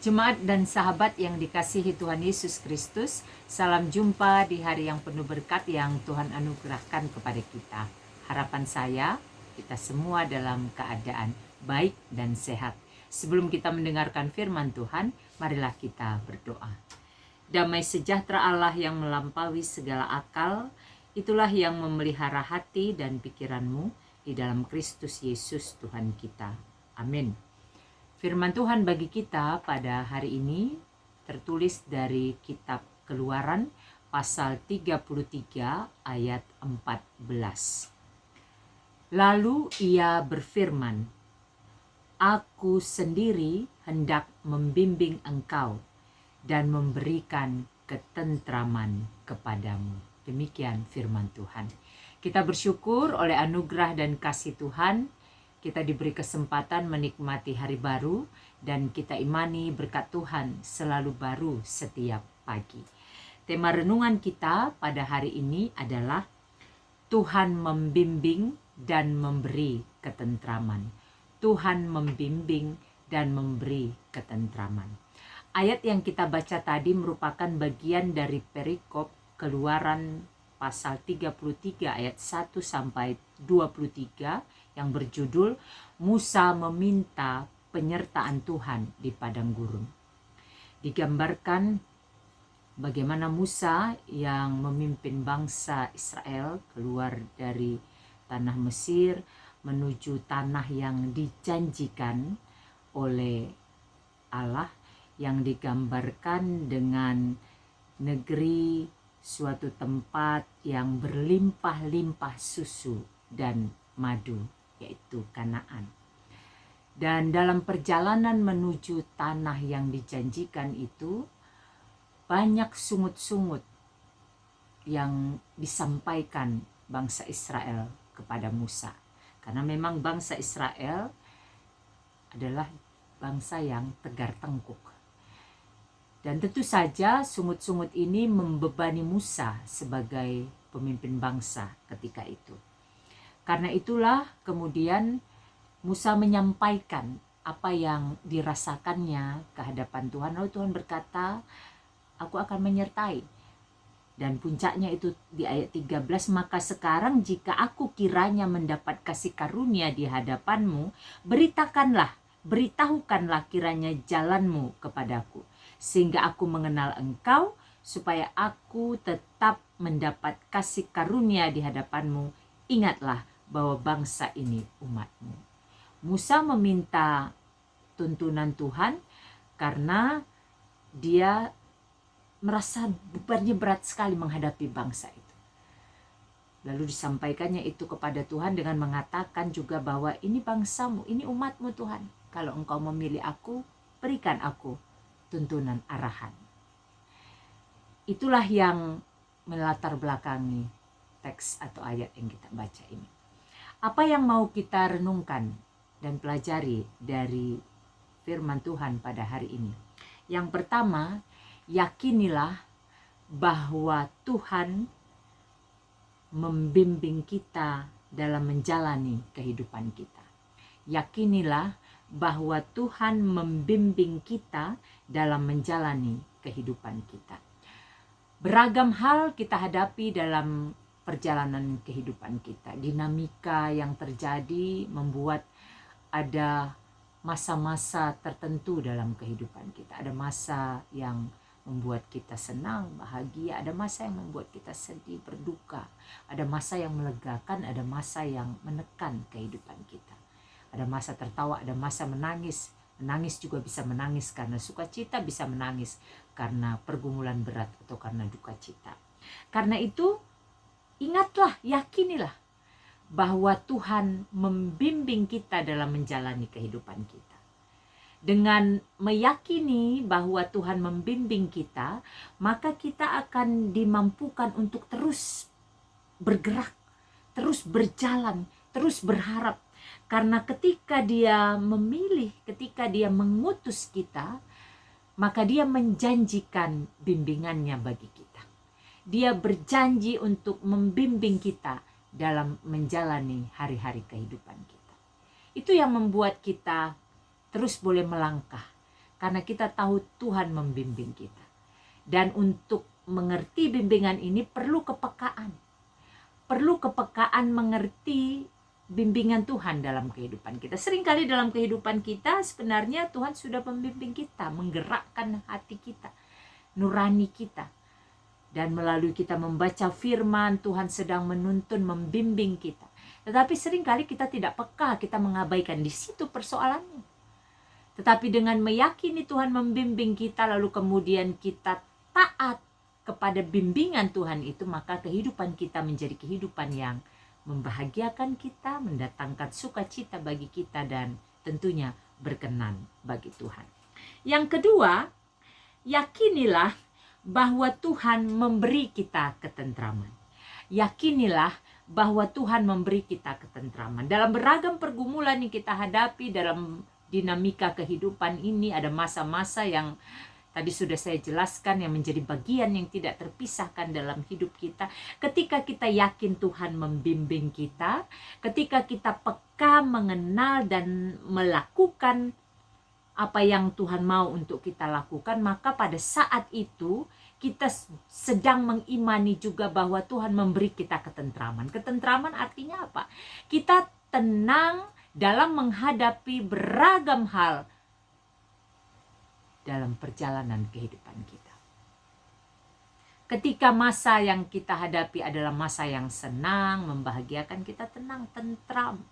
Jemaat dan sahabat yang dikasihi Tuhan Yesus Kristus, salam jumpa di hari yang penuh berkat yang Tuhan anugerahkan kepada kita. Harapan saya, kita semua dalam keadaan baik dan sehat. Sebelum kita mendengarkan firman Tuhan, marilah kita berdoa. Damai sejahtera Allah yang melampaui segala akal, itulah yang memelihara hati dan pikiranmu di dalam Kristus Yesus Tuhan kita. Amin. Firman Tuhan bagi kita pada hari ini tertulis dari kitab Keluaran pasal 33 ayat 14. Lalu ia berfirman, "Aku sendiri hendak membimbing engkau dan memberikan ketentraman kepadamu." Demikian firman Tuhan. Kita bersyukur oleh anugerah dan kasih Tuhan, kita diberi kesempatan menikmati hari baru dan kita imani berkat Tuhan selalu baru setiap pagi. Tema renungan kita pada hari ini adalah Tuhan membimbing dan memberi ketentraman. Tuhan membimbing dan memberi ketentraman. Ayat yang kita baca tadi merupakan bagian dari perikop Keluaran pasal 33 ayat 1 sampai 23 yang berjudul Musa meminta penyertaan Tuhan di padang gurun. Digambarkan bagaimana Musa yang memimpin bangsa Israel keluar dari tanah Mesir menuju tanah yang dijanjikan oleh Allah, yang digambarkan dengan negeri suatu tempat yang berlimpah-limpah susu dan madu, yaitu Kanaan. Dan dalam perjalanan menuju tanah yang dijanjikan itu, banyak sungut-sungut yang disampaikan bangsa Israel kepada Musa. Karena memang bangsa Israel adalah bangsa yang tegar tengkuk. Dan tentu saja sungut-sungut ini membebani Musa sebagai pemimpin bangsa ketika itu. Karena itulah kemudian Musa menyampaikan apa yang dirasakannya ke hadapan Tuhan. Lalu Tuhan berkata, "Aku akan menyertai." Dan puncaknya itu di ayat 13, "Maka sekarang jika aku kiranya mendapat kasih karunia di hadapanmu, beritahukanlah kiranya jalanmu kepadaku, sehingga aku mengenal engkau, supaya aku tetap mendapat kasih karunia di hadapanmu. Ingatlah bahwa bangsa ini umatmu." Musa meminta tuntunan Tuhan karena dia merasa bebannya berat sekali menghadapi bangsa itu. Lalu disampaikannya itu kepada Tuhan dengan mengatakan juga bahwa ini bangsamu, ini umatmu Tuhan. Kalau engkau memilih aku, berikan aku tuntunan arahan. Itulah yang melatar belakangi teks atau ayat yang kita baca ini. Apa yang mau kita renungkan dan pelajari dari firman Tuhan pada hari ini? Yang pertama, yakinilah bahwa Tuhan membimbing kita dalam menjalani kehidupan kita. Yakinilah bahwa Tuhan membimbing kita dalam menjalani kehidupan kita. Beragam hal kita hadapi dalam perjalanan kehidupan kita. Dinamika yang terjadi membuat ada masa-masa tertentu dalam kehidupan kita. Ada masa yang membuat kita senang, bahagia. Ada masa yang membuat kita sedih, berduka. Ada masa yang melegakan, ada masa yang menekan kehidupan kita. Ada masa tertawa, ada masa menangis. Menangis juga bisa menangis karena sukacita, bisa menangis karena pergumulan berat atau karena duka cita. Karena itu, ingatlah, yakinilah bahwa Tuhan membimbing kita dalam menjalani kehidupan kita. Dengan meyakini bahwa Tuhan membimbing kita, maka kita akan dimampukan untuk terus bergerak, terus berjalan, terus berharap. Karena ketika dia memilih, ketika dia mengutus kita, maka dia menjanjikan bimbingannya bagi kita. Dia berjanji untuk membimbing kita dalam menjalani hari-hari kehidupan kita. Itu yang membuat kita terus boleh melangkah. Karena kita tahu Tuhan membimbing kita. Dan untuk mengerti bimbingan ini perlu kepekaan. Perlu kepekaan mengerti bimbingan Tuhan dalam kehidupan kita. Seringkali dalam kehidupan kita sebenarnya Tuhan sudah membimbing kita, menggerakkan hati kita, nurani kita. Dan melalui kita membaca firman, Tuhan sedang menuntun, membimbing kita. Tetapi seringkali kita tidak peka, kita mengabaikan. Di situ persoalannya. Tetapi dengan meyakini Tuhan membimbing kita, lalu kemudian kita taat kepada bimbingan Tuhan itu, maka kehidupan kita menjadi kehidupan yang membahagiakan kita, mendatangkan sukacita bagi kita, dan tentunya berkenan bagi Tuhan. Yang kedua, yakinilah bahwa Tuhan memberi kita ketentraman. Yakinilah bahwa Tuhan memberi kita ketentraman. Dalam beragam pergumulan yang kita hadapi, dalam dinamika kehidupan ini, ada masa-masa yang tadi sudah saya jelaskan yang menjadi bagian yang tidak terpisahkan dalam hidup kita. Ketika kita yakin Tuhan membimbing kita, ketika kita peka mengenal dan melakukan apa yang Tuhan mau untuk kita lakukan, maka pada saat itu kita sedang mengimani juga bahwa Tuhan memberi kita ketentraman. Ketentraman artinya apa? Kita tenang dalam menghadapi beragam hal dalam perjalanan kehidupan kita. Ketika masa yang kita hadapi adalah masa yang senang, membahagiakan, kita tenang, tentram.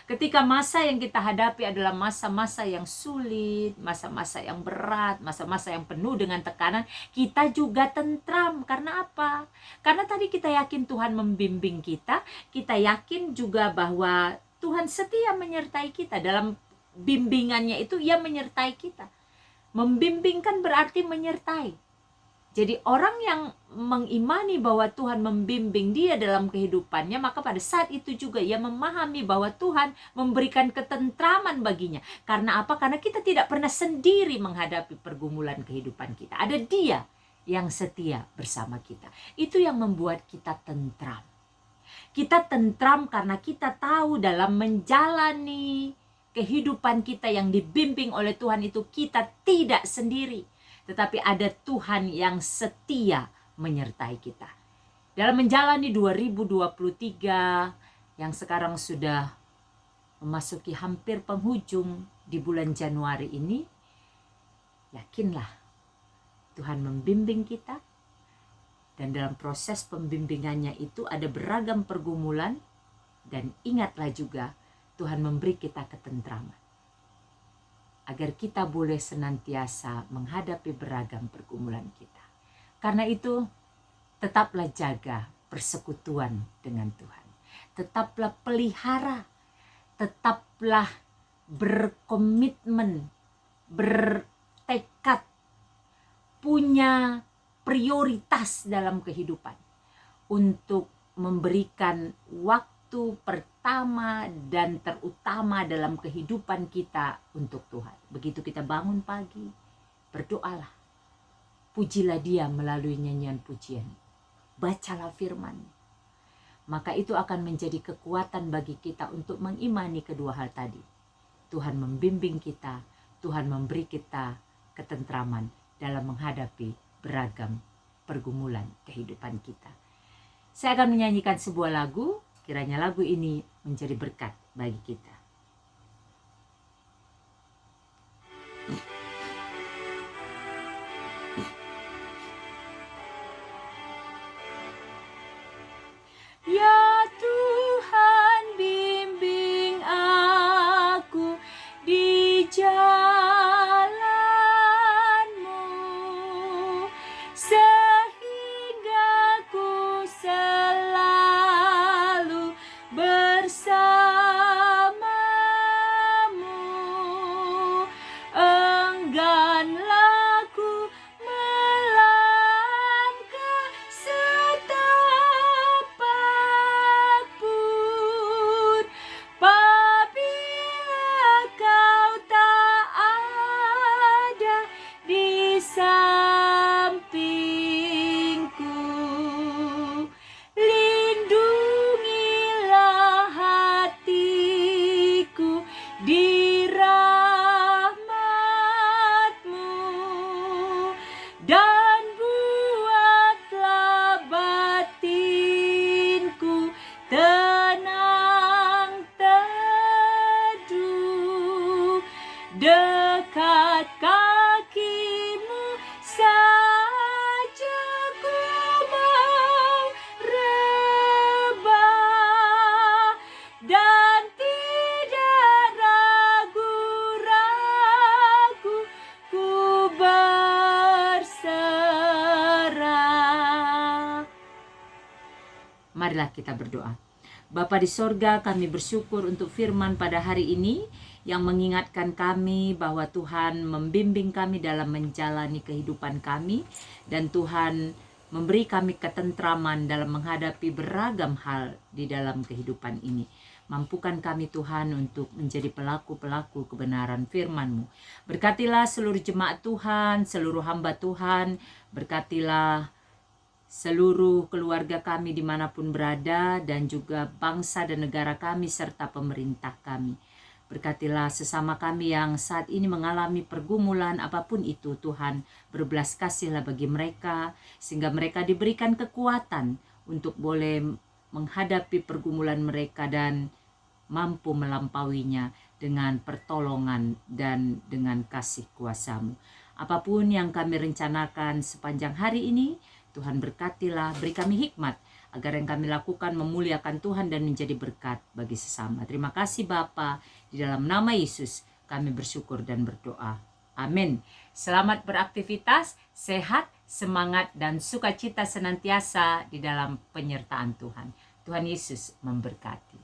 Ketika masa yang kita hadapi adalah masa-masa yang sulit, masa-masa yang berat, masa-masa yang penuh dengan tekanan, kita juga tentram. Karena apa? Karena tadi kita yakin Tuhan membimbing kita, kita yakin juga bahwa Tuhan setia menyertai kita. Dalam bimbingannya itu Ia menyertai kita. Membimbing kan berarti menyertai. Jadi orang yang mengimani bahwa Tuhan membimbing dia dalam kehidupannya, maka pada saat itu juga ia memahami bahwa Tuhan memberikan ketentraman baginya. Karena apa? Karena kita tidak pernah sendiri menghadapi pergumulan kehidupan kita. Ada Dia yang setia bersama kita. Itu yang membuat kita tentram. Kita tentram karena kita tahu dalam menjalani kehidupan kita yang dibimbing oleh Tuhan itu kita tidak sendiri. Tetapi ada Tuhan yang setia menyertai kita. Dalam menjalani 2023 yang sekarang sudah memasuki hampir penghujung di bulan Januari ini, yakinlah Tuhan membimbing kita. Dan dalam proses pembimbingannya itu ada beragam pergumulan. Dan ingatlah juga Tuhan memberi kita ketentraman. Agar kita boleh senantiasa menghadapi beragam pergumulan kita. Karena itu, tetaplah jaga persekutuan dengan Tuhan. Tetaplah pelihara, tetaplah berkomitmen, bertekad, punya prioritas dalam kehidupan untuk memberikan waktu pertama dan terutama dalam kehidupan kita untuk Tuhan. Begitu kita bangun pagi, berdoalah. Pujilah Dia melalui nyanyian pujian. Bacalah firman. Maka itu akan menjadi kekuatan bagi kita untuk mengimani kedua hal tadi. Tuhan membimbing kita, Tuhan memberi kita ketentraman dalam menghadapi beragam pergumulan kehidupan kita. Saya akan menyanyikan sebuah lagu. Kiranya lagu ini menjadi berkat bagi kita. Ya Tuhan, bimbing aku di jalan-Mu, sehingga ku selalu bersama kakimu saja ku mau rebah, dan tidak ragu-ragu ku berserah. Marilah kita berdoa. Bapa di sorga, kami bersyukur untuk firman pada hari ini yang mengingatkan kami bahwa Tuhan membimbing kami dalam menjalani kehidupan kami, dan Tuhan memberi kami ketentraman dalam menghadapi beragam hal di dalam kehidupan ini. Mampukan kami Tuhan untuk menjadi pelaku-pelaku kebenaran firman-Mu. Berkatilah seluruh jemaat Tuhan, seluruh hamba Tuhan, berkatilah seluruh keluarga kami dimanapun berada, dan juga bangsa dan negara kami serta pemerintah kami. Berkatilah sesama kami yang saat ini mengalami pergumulan apapun itu Tuhan. Berbelas kasihlah bagi mereka, sehingga mereka diberikan kekuatan untuk boleh menghadapi pergumulan mereka dan mampu melampauinya dengan pertolongan dan dengan kasih kuasa-Mu. Apapun yang kami rencanakan sepanjang hari ini, Tuhan berkatilah, beri kami hikmat agar yang kami lakukan memuliakan Tuhan dan menjadi berkat bagi sesama. Terima kasih Bapa, di dalam nama Yesus kami bersyukur dan berdoa. Amin. Selamat beraktivitas, sehat, semangat, dan sukacita senantiasa di dalam penyertaan Tuhan. Tuhan Yesus memberkati.